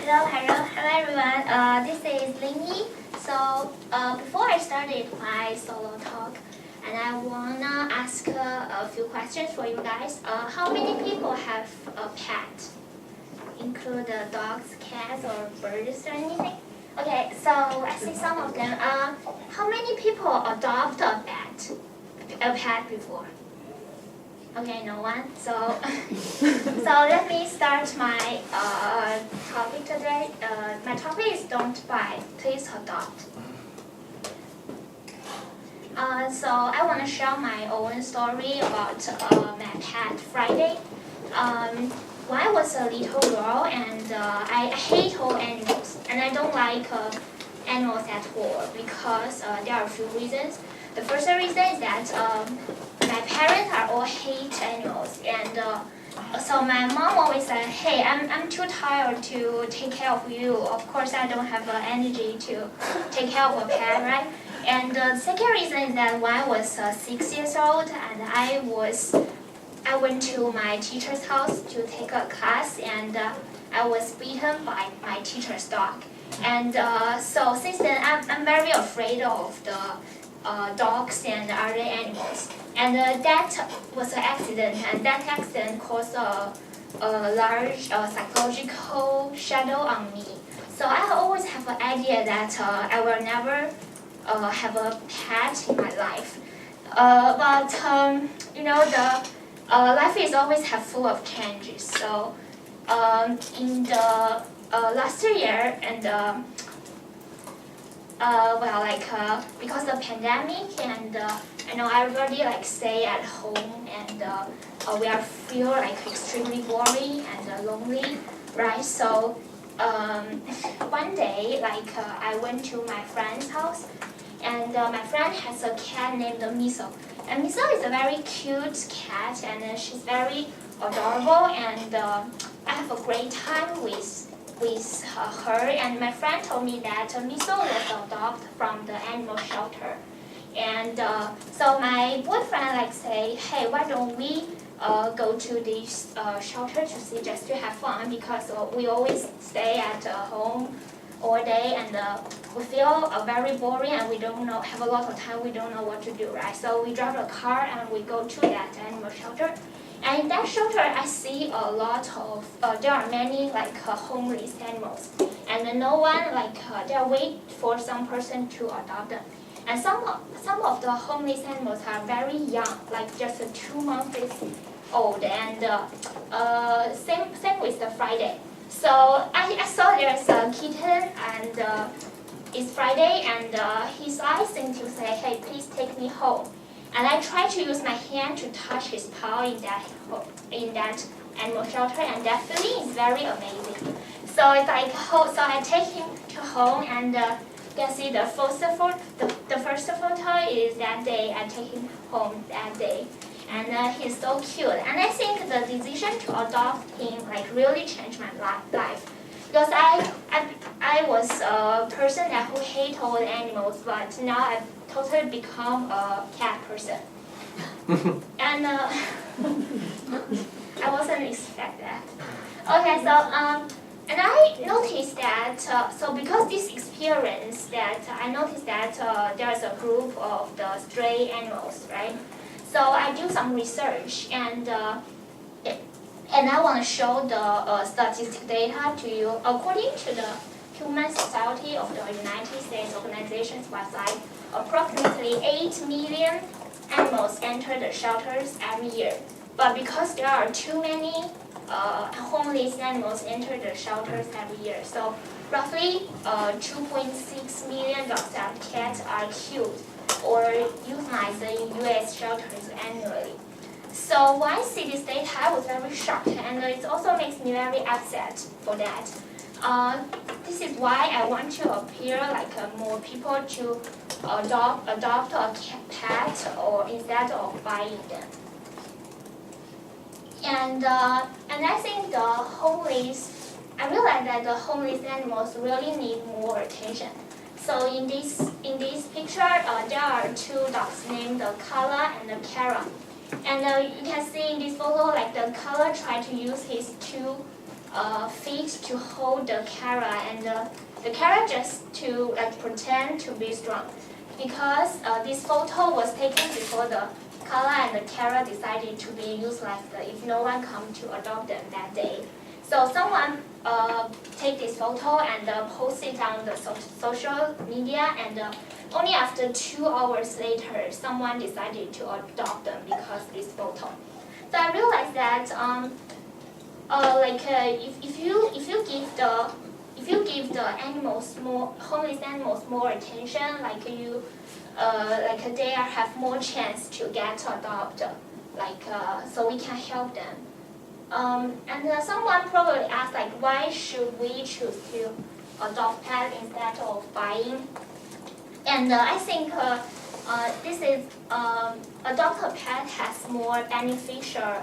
Hello everyone. This is Lingy. So before I started my solo talk, and I wanna ask a few questions for you guys. How many people have a pet? Include dogs, cats, or birds or anything? Okay, so I see some of them. How many people adopt a pet before? Okay, no one. So, so let me start my topic today. My topic is don't buy, please adopt. So I want to share my own story about my pet Friday. When I was a little girl, and I hate all animals, and I don't like animals at all because there are a few reasons. The first reason is that my parents are all hate animals, and so my mom always said, "Hey, I'm too tired to take care of you. Of course, I don't have energy to take care of a pet, right?" And the second reason is that when I was 6 years old, and I went to my teacher's house to take a class, and I was beaten by my teacher's dog. And so since then, I'm very afraid of the dogs and other animals. And that was an accident, and that accident caused a large psychological shadow on me. So I always have an idea that I will never have a pet in my life. But the life is always full of changes. So in the last year, and because of the pandemic, and everybody stay at home, and we are feel extremely boring and lonely, right? So one day, I went to my friend's house, and my friend has a cat named Miso. And Miso is a very cute cat, and she's very adorable, and I have a great time with her. And my friend told me that Miso was adopted from the animal shelter. And so my boyfriend say, "Hey, why don't we go to this shelter to see, just to have fun, because we always stay at home all day, and we feel very boring, and we don't have a lot of time, we don't know what to do, right?" So we drive a car and we go to that animal shelter. And in that shelter, I see a lot of, there are many homeless animals. And no one, they wait for some person to adopt them. And some of the homeless animals are very young, just 2 months old. And same with the Friday. So I saw there's a kitten, and it's Friday, and his eyes seem to say, "Hey, please take me home." And I tried to use my hand to touch his paw in that animal shelter, and that feeling is very amazing. So it's so I take him to home, and you can see the first photo is that day. I take him home that day, and he's so cute. And I think the decision to adopt him really changed my life, because I was a person who hate all the animals, but now I've totally become a cat person. And I wasn't expect that. Okay, so and I noticed that so because this experience, that I noticed that there's a group of the stray animals, right? So I do some research, and I want to show the statistic data to you. According to the Human Society of the United States Organization's website, approximately 8 million animals enter the shelters every year. But because there are too many homeless animals enter the shelters every year, so roughly 2.6 million dogs and cats are killed or euthanized in U.S. shelters annually. So when I see this data, I was very shocked, and it also makes me very upset for that. This is why I want to appeal more people to adopt a pet, or instead of buying them. And I think I realize that the homeless animals really need more attention. So in this picture, there are 2 dogs named Kala and Kara. And you can see in this photo, the Kala tried to use his 2 feet to hold the Kara, and the Kara just to pretend to be strong, because this photo was taken before the Kala and the Kara decided to be useless if no one come to adopt them that day. So someone take this photo and post it on the social media, and only after 2 hours later, someone decided to adopt them because this photo. So I realized that if you give the animals more, homeless animals more attention, they have more chance to get adopted, so we can help them. And someone probably asked why should we choose to adopt pet instead of buying? And I think this is adopt a pet has more beneficial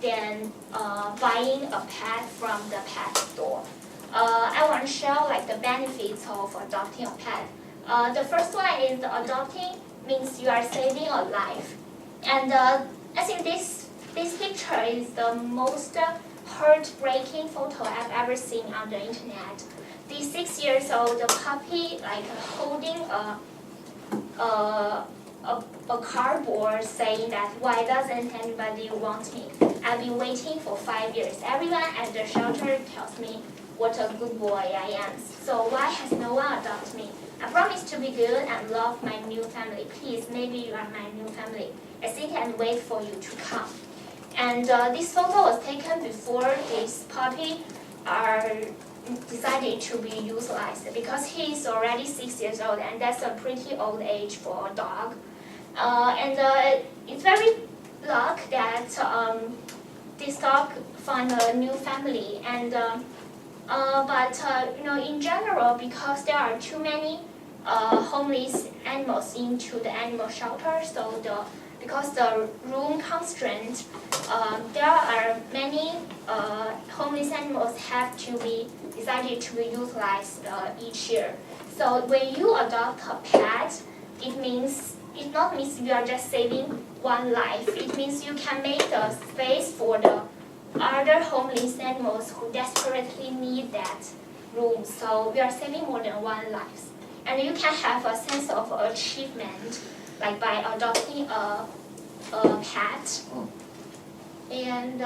than buying a pet from the pet store. I want to show the benefits of adopting a pet. The first one is adopting means you are saving a life, and I think this picture is the most heartbreaking photo I've ever seen on the internet. The 6 years old puppy holding a cardboard saying that why doesn't anybody want me? I've been waiting for 5 years. Everyone at the shelter tells me what a good boy I am. So why has no one adopted me? I promise to be good and love my new family. Please, maybe you are my new family. I sit and wait for you to come. And this photo was taken before this puppy decided to be euthanized, because he's already 6 years old, and that's a pretty old age for a dog. It's very luck that this dog found a new family. But in general, because there are too many homeless animals into the animal shelter, because the room constraint, there are many homeless animals have to be decided to be utilized each year. So when you adopt a pet, it not means you are just saving one life. It means you can make the space for the other homeless animals who desperately need that room. So we are saving more than one life, and you can have a sense of achievement by adopting a pet. And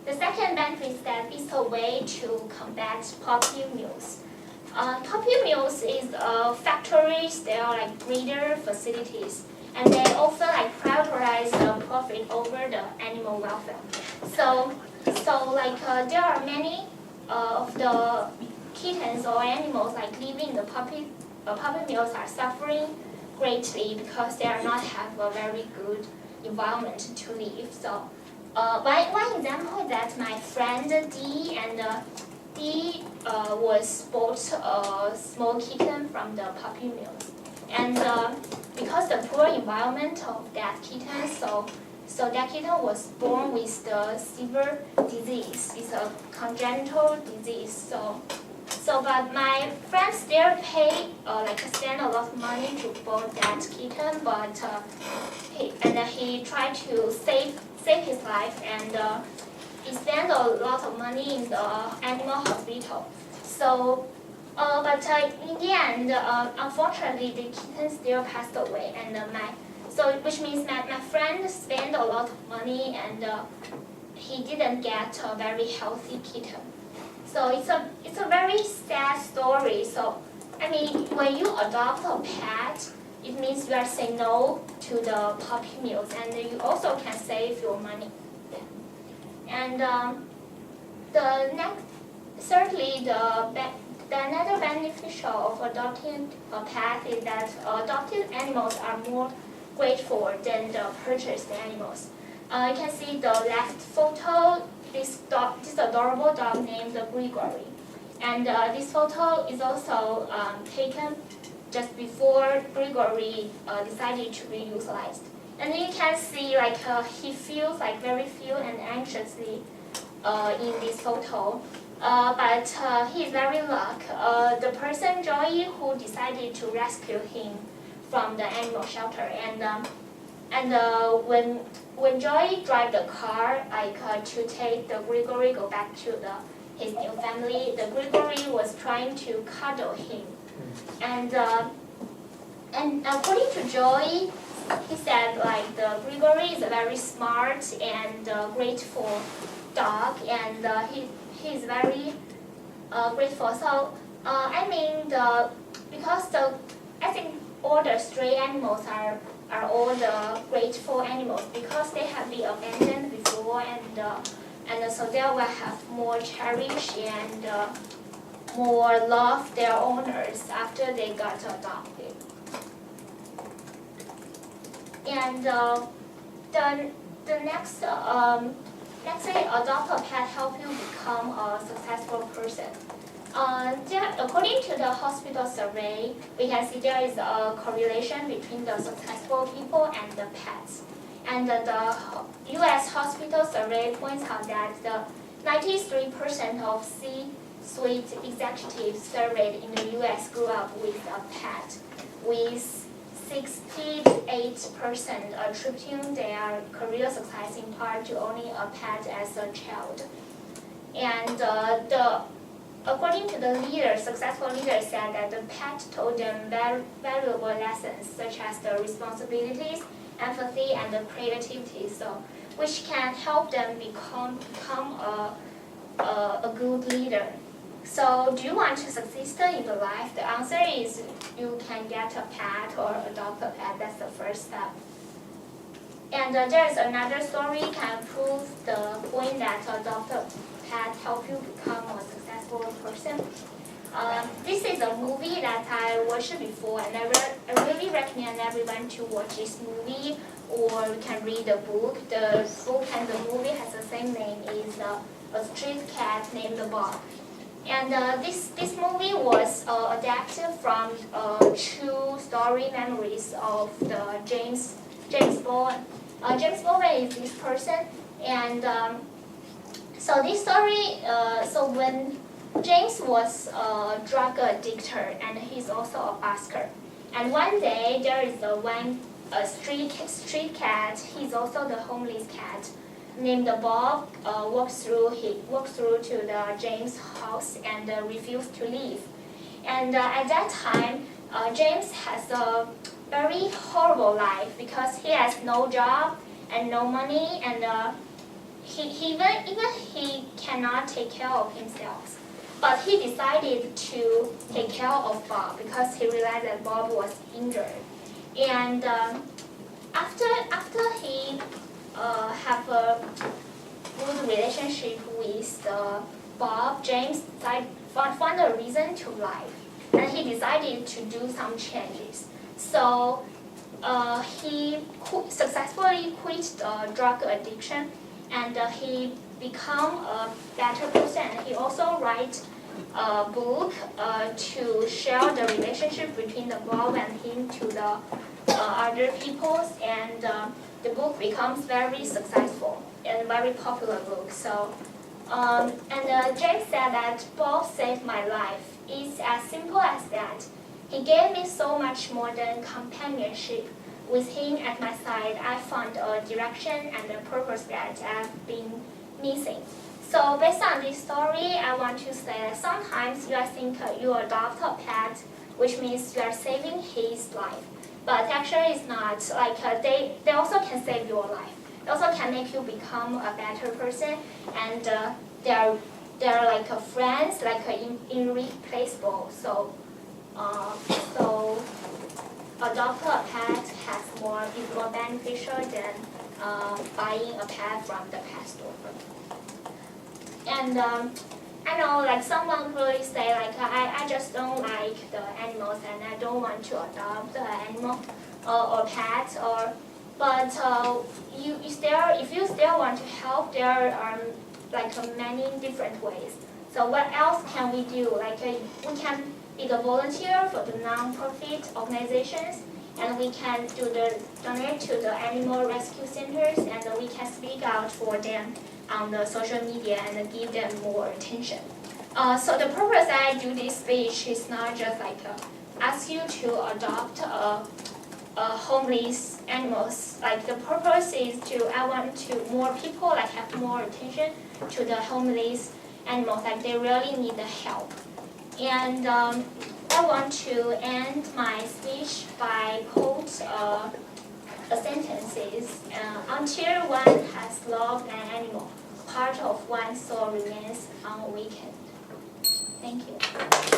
the second benefit is that it's a way to combat puppy mills. Puppy mills is factories. They are breeder facilities, and they often prioritize the profit over the animal welfare. So there are many of the kittens or animals living in the puppy mills are suffering greatly because they are not have a very good environment to live. So one example is that my friend Dee, and Dee was bought a small kitten from the puppy mills, and because the poor environment of that kitten, so that kitten was born with the severe disease. It's a congenital disease. But my friend still paid spend a lot of money to buy that kitten, but he tried to save his life, and he spent a lot of money in the animal hospital. So, but in the end, unfortunately, the kitten still passed away, and which means that my friend spent a lot of money, and he didn't get a very healthy kitten. So it's a very sad story. So when you adopt a pet, it means you are saying no to the puppy mills, and you also can save your money. And thirdly, another beneficial of adopting a pet is that adopted animals are more grateful than the purchased animals. You can see the left photo, this adorable dog named Gregory. And this photo is also taken just before Gregory decided to be utilized. And you can see he feels very few and anxiously in this photo. But he is very lucky. The person Joey who decided to rescue him from the animal shelter, and when Joey drive the car to take the Gregory go back to his new family, the Gregory was trying to cuddle him. And according to Joey, he said like the Gregory is a very smart and grateful dog, and he's very grateful. So I mean because I think all the stray animals are all the grateful animals because they have been abandoned before, and so they will have more cherish and more love their owners after they got adopted. And the next say adopt a pet help you become a successful person. According to the hospital survey, we can see there is a correlation between the successful people and the pets. And the U.S. hospital survey points out that the 93% of C-suite executives surveyed in the U.S. grew up with a pet, with 68% attributing their career success in part to owning a pet as a child. And according to the leaders, successful leaders said that the pet taught them valuable lessons such as the responsibilities, empathy, and the creativity, so which can help them become a good leader. So do you want to succeed in your life? The answer is you can get a pet or adopt a pet. That's the first step. And there is another story can prove the point that adopt a pet help you become a successful person. This is a movie that I watched before, and I really recommend everyone to watch this movie, or you can read the book. The book and the movie has the same name. It's a street cat named Bob. And this movie was adapted from true story memories of the James Baldwin. James Baldwin is this person, and so this story. So when James was a drug addictor, and he's also a busker. And one day there is a street cat. He's also the homeless cat, named Bob. Walks through to the James house and refused to leave. And at that time, James has a very horrible life because he has no job and no money, and he cannot take care of himself. But he decided to take care of Bob because he realized that Bob was injured. And after he have a good relationship with Bob, James found a reason to live, and he decided to do some changes. So he successfully quit the drug addiction, and he become a better person. He also write a book to share the relationship between the Bob and him to the other peoples, and the book becomes very successful and very popular book. So James said that Bob saved my life. It's as simple as that. He gave me so much more than companionship. With him at my side, I found a direction and a purpose that I've been missing. So based on this story, I want to say that sometimes you think you adopt a pet, which means you are saving his life. But actually it's not. Like they also can save your life. They also can make you become a better person, and they're like friends, like irreplaceable. So adopt a pet is more beneficial than buying a pet from the pet store. And I know like someone really say like I just don't like the animals and I don't want to adopt an animal or pet, but if you still want to help, there are like many different ways. So what else can we do? Like we can be the volunteer for the non-profit organizations, and we can donate to the animal rescue centers, and we can speak out for them on the social media and give them more attention. So the purpose I do this speech is not just like ask you to adopt homeless animals. Like the purpose is I want to more people like have more attention to the homeless animals, like they really need the help. And I want to end my speech by quote the sentences. Until one has loved an animal, part of one's soul remains unawakened. Thank you.